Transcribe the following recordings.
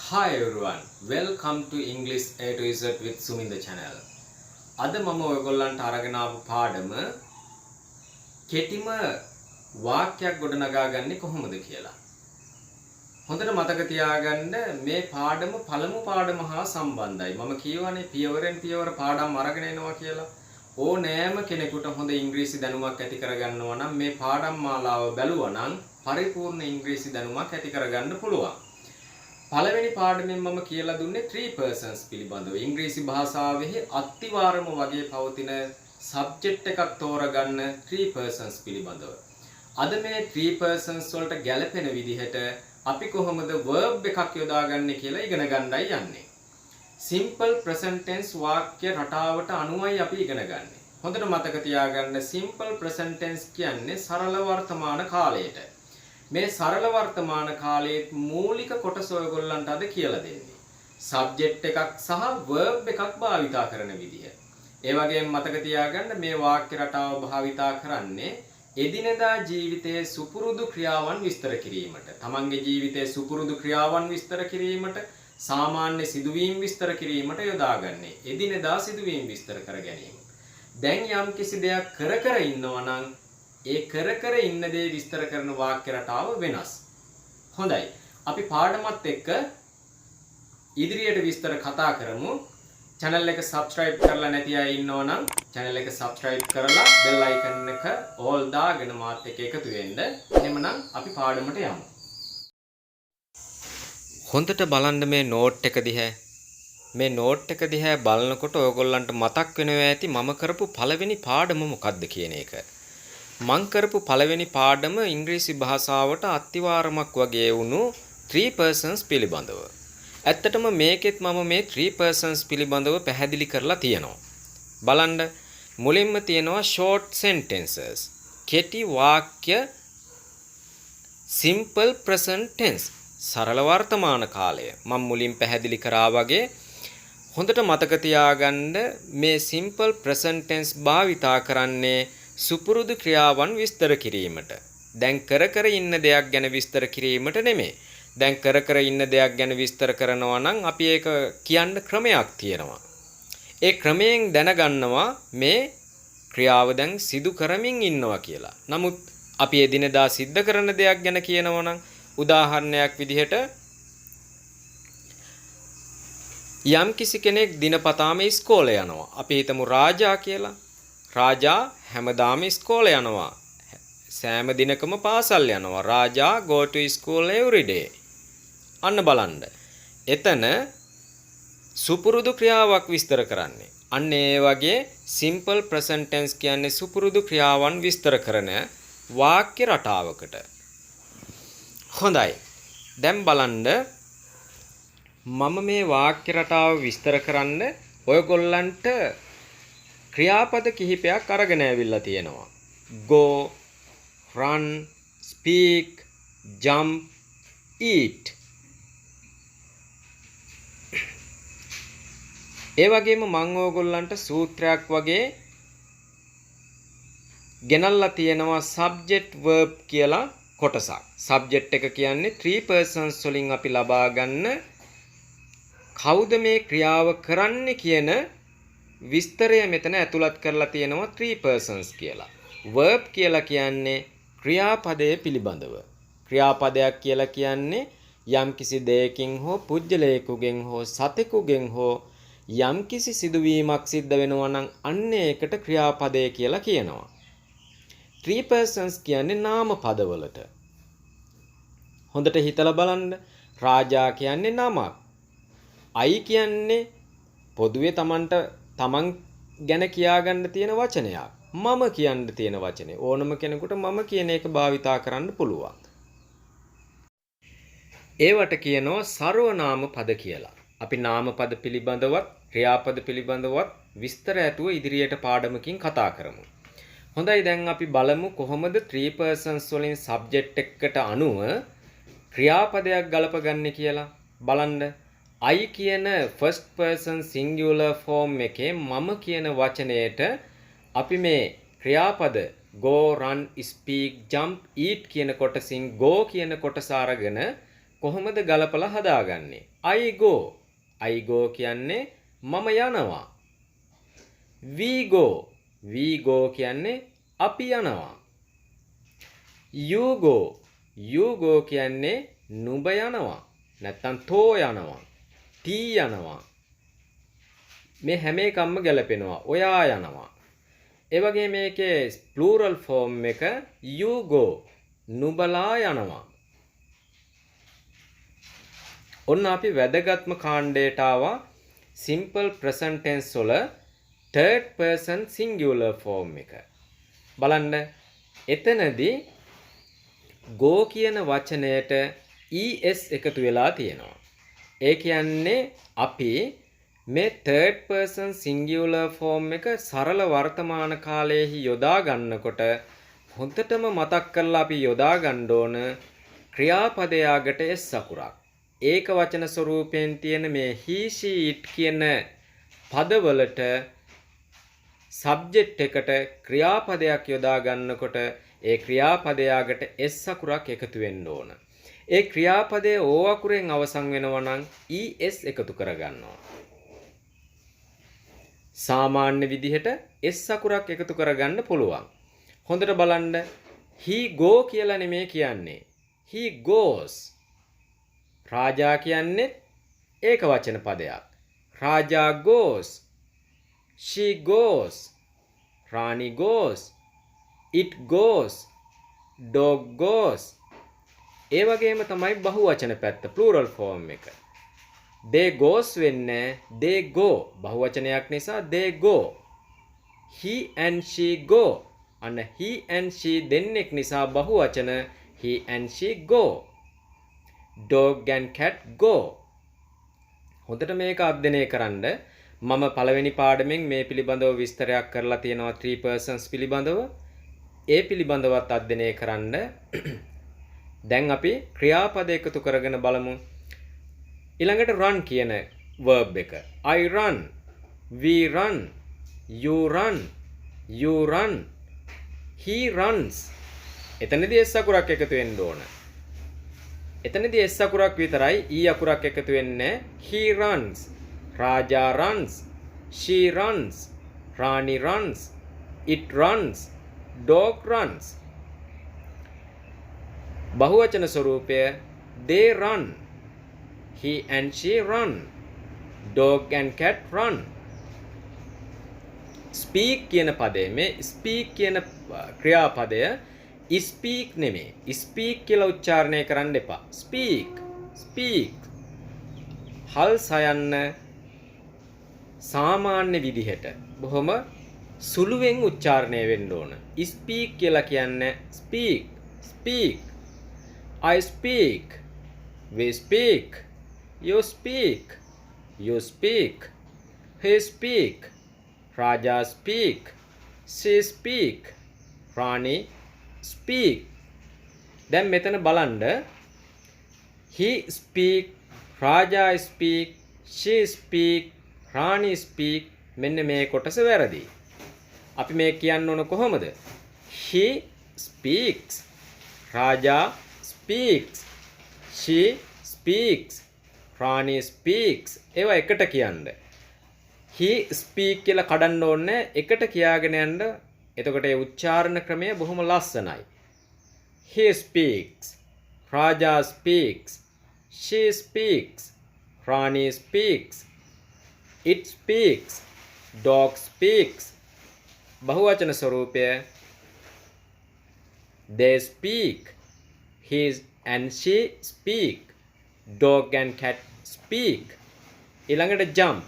Hi everyone, welcome to English A to Z with Suminda channel. අද මම ඔයගොල්ලන්ට අරගෙන ආපු පාඩම කෙටිම වාක්‍යයක් ගොඩනගා ගන්නේ කොහොමද කියලා. හොඳට මතක තියාගන්න මේ පාඩම පළමු පාඩම හා සම්බන්ධයි. මම කියවනේ පියවරෙන් පියවර පාඩම් අරගෙන එනවා කියලා. ඕනෑම කෙනෙකුට හොඳ ඉංග්‍රීසි දැනුමක් ඇති කරගන්නවා නම් මේ පාඩම් මාලාව බැලුවා නම් පරිපූර්ණ ඉංග්‍රීසි දැනුමක් ඇති කරගන්න පුළුවන්. පළවෙනි පාඩමෙන් මම කියලා දුන්නේ prepositions පිළිබඳව. ඉංග්‍රීසි භාෂාවෙහි අත්තිවාරම වගේ පවතින subject එකක් තෝරගන්න prepositions පිළිබඳව. අද මේ prepositions වලට ගැලපෙන විදිහට අපි කොහොමද verb එකක් යොදාගන්නේ කියලා ඉගෙන ගන්නයි යන්නේ. simple present tense වාක්‍ය රටාවට අනුවයි අපි ඉගෙන ගන්න. හොඳට මතක තියාගන්න simple present tense කියන්නේ සරල වර්තමාන කාලයට. මේ සරල වර්තමාන කාලයේ මූලික කොටස ඔයගොල්ලන්ට අද කියලා දෙන්නේ. සබ්ජෙක්ට් එකක් සහ verb එකක් භාවිතා කරන විදිහ. ඒ වගේම මතක තියාගන්න මේ වාක්‍ය රටාව භාවිතා කරන්නේ එදිනෙදා ජීවිතයේ සුපුරුදු ක්‍රියාවන් විස්තර කිරීමට. තමන්ගේ ජීවිතයේ සුපුරුදු ක්‍රියාවන් විස්තර කිරීමට, සාමාන්‍ය සිදුවීම් විස්තර කිරීමට යොදාගන්නේ. එදිනෙදා සිදුවීම් විස්තර කර ගැනීම. දැන් යම් කිසි දෙයක් කර ඉන්නවා නම් ඒ කර ඉන්න දේ විස්තර කරන වාක්‍ය රටාව වෙනස්. හොඳයි. අපි පාඩමත් එක්ක ඉදිරියට විස්තර කතා කරමු. channel එක subscribe කරලා නැති අය ඉන්නවා නම් channel එක subscribe කරලා bell icon එක all දාගෙන මාත් එක්ක එකතු වෙන්න. එහෙමනම් අපි පාඩමට යමු. හොඳට බලන්න මේ note එක දිහා. මේ note එක දිහා බලනකොට ඔයගොල්ලන්ට මතක් වෙනවා ඇති මම කරපු පළවෙනි පාඩම මොකක්ද කියන එක. මං කරපු පළවෙනි පාඩම ඉංග්‍රීසි භාෂාවට අත්තිවාරමක් වගේ වුණු prepositions පිළිබඳව. ඇත්තටම මේකෙත් මම මේ prepositions පිළිබඳව පැහැදිලි කරලා තියෙනවා. බලන්න මුලින්ම තියෙනවා short sentences. කෙටි වාක්‍ය simple present tense. සරල වර්තමාන කාලය. මම මුලින් පැහැදිලි කරා වගේ හොඳට මතක තියාගන්න මේ simple present tense භාවිතා කරන්නේ සුපුරුදු ක්‍රියාවන් විස්තර කිරීමට. දැන් කර ඉන්න දෙයක් ගැන විස්තර කිරීමට නෙමෙයි. දැන් කර ඉන්න දෙයක් ගැන විස්තර කරනවා නම් අපි ඒක කියන්න ක්‍රමයක් තියෙනවා. ඒ ක්‍රමයෙන් දැනගන්නවා මේ ක්‍රියාව දැන් සිදු කරමින් ඉන්නවා කියලා. නමුත් අපි එදිනෙදා සිද්ධ කරන දෙයක් ගැන කියනවා නම් උදාහරණයක් විදිහට යම් කිසි කෙනෙක් දිනපතාම ඉස්කෝලේ යනවා. අපි හිතමු රාජා කියලා. රාජා හැමදාම ඉස්කෝලේ යනවා. සෑම දිනකම පාසල් යනවා. රාජා go to school every day. අන්න බලන්න. එතන සුපුරුදු ක්‍රියාවක් විස්තර කරන්නේ. අන්න ඒ වගේ simple present tense කියන්නේ සුපුරුදු ක්‍රියාවන් විස්තර කරන වාක්‍ය රටාවකට. හොඳයි. දැන් බලන්න මම මේ වාක්‍ය රටාව විස්තර කරන්න ඔයගොල්ලන්ට ක්‍රියාපද කිහිපයක් අරගෙන ඇවිල්ලා තියෙනවා. go, run, speak, jump, eat. ඒ වගේම මම ඔයගොල්ලන්ට සූත්‍රයක් වගේ ගෙනල්ලා තියෙනවා subject verb කියලා කොටසක්. subject එක කියන්නේ prepositions වලින් අපි ලබා ගන්න කවුද මේ ක්‍රියාව කරන්නේ කියන විස්තරය මෙතන ඇතුළත් කරලා තියෙනවා prepositions කියලා. verb කියලා කියන්නේ ක්‍රියාපදයේ පිළිබඳව. ක්‍රියාපදයක් කියලා කියන්නේ යම්කිසි දෙයකින් හෝ පුජ්‍යලයකගෙන් හෝ සතෙකුගෙන් හෝ යම්කිසි සිදුවීමක් සිද්ධ වෙනවා නම් අන්න ඒකට ක්‍රියාපදය කියලා කියනවා. prepositions කියන්නේ නාම පදවලට. හොඳට හිතලා බලන්න. රාජා කියන්නේ නමක්. අයි කියන්නේ පොදුවේ තමන් ගැන කියාගන්න තියෙන වචනයක්. මම කියන්න තියෙන වචනේ. ඕනම කෙනෙකුට මම කියන එක භාවිතා කරන්න පුළුවන්. ඒවට කියනවා සර්වනාම පද කියලා. අපි නාම පද පිළිබඳවත් ක්‍රියාපද පිළිබඳවත් විස්තර ඇතුව ඉදිරියට පාඩමකින් කතා කරමු. හොඳයි, දැන් අපි බලමු කොහොමද prepositions වලින් subject එකට අනුව ක්‍රියාපදයක් ගලපගන්නේ කියලා. බලන්න. I කියන first person singular form එකේ මම කියන වචනයට අපි මේ ක්‍රියාපද go, run, speak, jump, eat කියන කොටසින් go කියන කොටස අරගෙන කොහොමද ගලපලා හදාගන්නේ? I go. I go කියන්නේ මම යනවා. We go. We go කියන්නේ අපි යනවා. You go. You go කියන්නේ නුඹ යනවා. නැත්තම් තෝ යනවා. ටී යනවා. මේ හැම එකක්ම ගැලපෙනවා. ඔයා යනවා. ඒ වගේ මේකේ plural form එක you go. නුඹලා යනවා. ඔන්න අපි වැදගත්ම කාණ්ඩයට ආවා simple present tense වල third person singular form එක. බලන්න එතනදී go කියන වචනයට es එකතු වෙලා තියෙනවා. ඒ කියන්නේ අපි මේ third person singular form එක සරල වර්තමාන කාලයේහි යොදා ගන්නකොට හොඳටම මතක් කරලා අපි යොදා ගන්න ඕන ක්‍රියාපදයකට s අකුරක්. ඒක වචන ස්වරූපයෙන් තියෙන මේ he she it කියන පදවලට subject එකට ක්‍රියාපදයක් යොදා ගන්නකොට ඒ ක්‍රියාපදයකට s අකුරක් එකතු වෙන්න ඕන. ඒ ක්‍රියාපදයේ o අකුරෙන් අවසන් වෙනවා නම් es එකතු කරගන්නවා. සාමාන්‍ය විදිහට s අකුරක් එකතු කරගන්න පුළුවන්. හොඳට බලන්න he go කියලා නෙමෙයි කියන්නේ. he goes. රාජා කියන්නේ ඒක වචන පදයක්. රාජා goes. she goes. Rani goes. it goes. dog goes. ඒ වගේම තමයි බහුවචන පැත්ත plural form එක. they goes වෙන්නේ they go. බහුවචනයක් නිසා they go. he and she go. අන්න he and she දෙන්නෙක් නිසා බහුවචන he and she go. dog and cat go. හොඳට මේක අධ්‍යයනය කරන්න මම පළවෙනි පාඩමෙන් මේ පිළිබඳව විස්තරයක් කරලා තියෙනවා three persons පිළිබඳව. ඒ පිළිබඳවත් අධ්‍යයනය කරන්න. දැන් අපි ක්‍රියාපද එකතු කරගෙන බලමු. ඊළඟට run කියන verb එක. I run. We run. You run. You run. He runs. එතනදී s අකුරක් එකතු වෙන්න ඕන. එතනදී s අකුරක් විතරයි e අකුරක් එකතු වෙන්නේ. He runs. Raja runs. She runs. Rani runs. It runs. Dog runs. බහුවචන ස්වරූපය they run. He and she run. Dog and cat run. speak කියන පදේ මේ speak කියන ක්‍රියාපදය speak නෙමෙයි. speak කියලා උච්චාරණය කරන්න එපා. speak. speak. හල් සයන්න සාමාන්‍ය විදිහට බොහොම සුළුවෙන් උච්චාරණය වෙන්න ඕන. speak කියලා කියන්නේ speak. speak. I speak. We speak. You speak. You speak. He speak. Raja speak. She speak. Rani speak. දැන් මෙතන බලන්න he speak, Raja speak, she speak, Rani speak. මෙන්න මේ කොටස වැරදි. අපි මේ කියන්න ඕන කොහොමද? he speaks. Raja speaks. She speaks. Rani speaks. ඒවා එකට කියන්න. he speak කියලා කඩන්න ඕනේ. එකට කියාගෙන යන්න. එතකොට ඒ උච්චාරණ ක්‍රමය බොහොම ලස්සනයි. he speaks. Raja speaks. She speaks. Rani speaks. It speaks. Dog speaks. බහුවචන ස්වරූපය they speak. He and she speak. Dog and cat speak. ඊළඟට jump.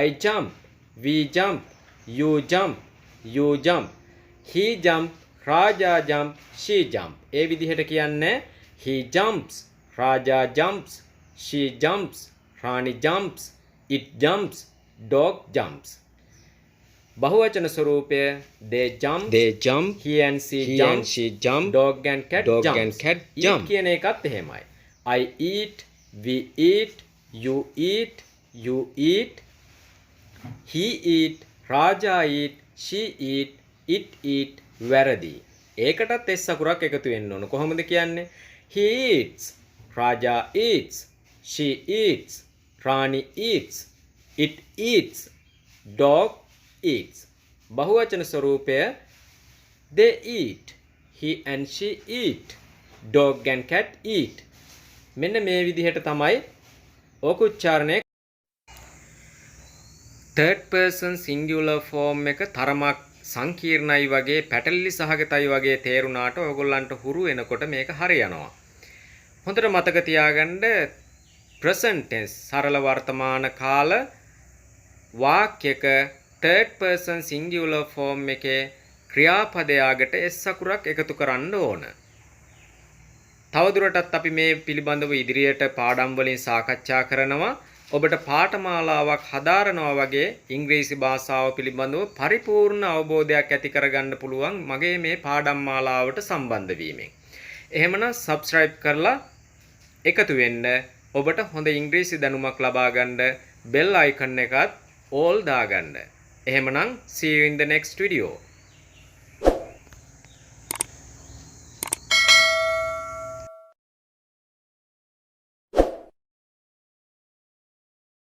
I jump. We jump. You jump. You jump. He jump. Raja jump. She jump. ඒ විදිහට කියන්නේ he jumps. Raja jumps. She jumps. Rani jumps. It jumps. Dog jumps. බහුවචන ස්වරූපය they jump. They jump. He and she jump. And she jump. Dog and cat jump. Dog and cat jump. කියන එකත් එහෙමයි. I eat. We eat. You eat. You eat. He eat. Raja eat. She eat. It eat. වැරදි. ඒකටත් s අකුරක් එකතු වෙන්න ඕන. කොහොමද කියන්නේ? He eats. Raja eats. She eats. Rani eats. It eats. Dog eats. බහුවචන ස්වරූපය they eat. He and she eat. Dog and cat eat. මෙන්න මේ විදිහට තමයි ඕක උච්චාරණය. third person singular form එක තරමක් සංකීර්ණයි වගේ පැටලිලි සහගතයි වගේ තේරුණාට ඔයගොල්ලන්ට හුරු වෙනකොට මේක හරියනවා. හොඳට මතක තියාගන්න present tense සරල වර්තමාන කාල වාක්‍යක third person singular form එකේ ක්‍රියාපදයකට s අකුරක් එකතු කරන්න ඕන. තවදුරටත් අපි මේ පිළිබඳව ඉදිරියට පාඩම් වලින් සාකච්ඡා කරනවා. ඔබට පාඨමාලාවක් හදාරනවා වගේ ඉංග්‍රීසි භාෂාව පිළිබඳව පරිපූර්ණ අවබෝධයක් ඇති කරගන්න පුළුවන් මගේ මේ පාඩම් මාලාවට සම්බන්ධ වීමෙන්. එහෙමනම් subscribe කරලා එකතු වෙන්න. ඔබට හොඳ ඉංග්‍රීසි දැනුමක් ලබා ගන්න bell icon එකත් all දාගන්න. එහෙමනම් see you in the next video.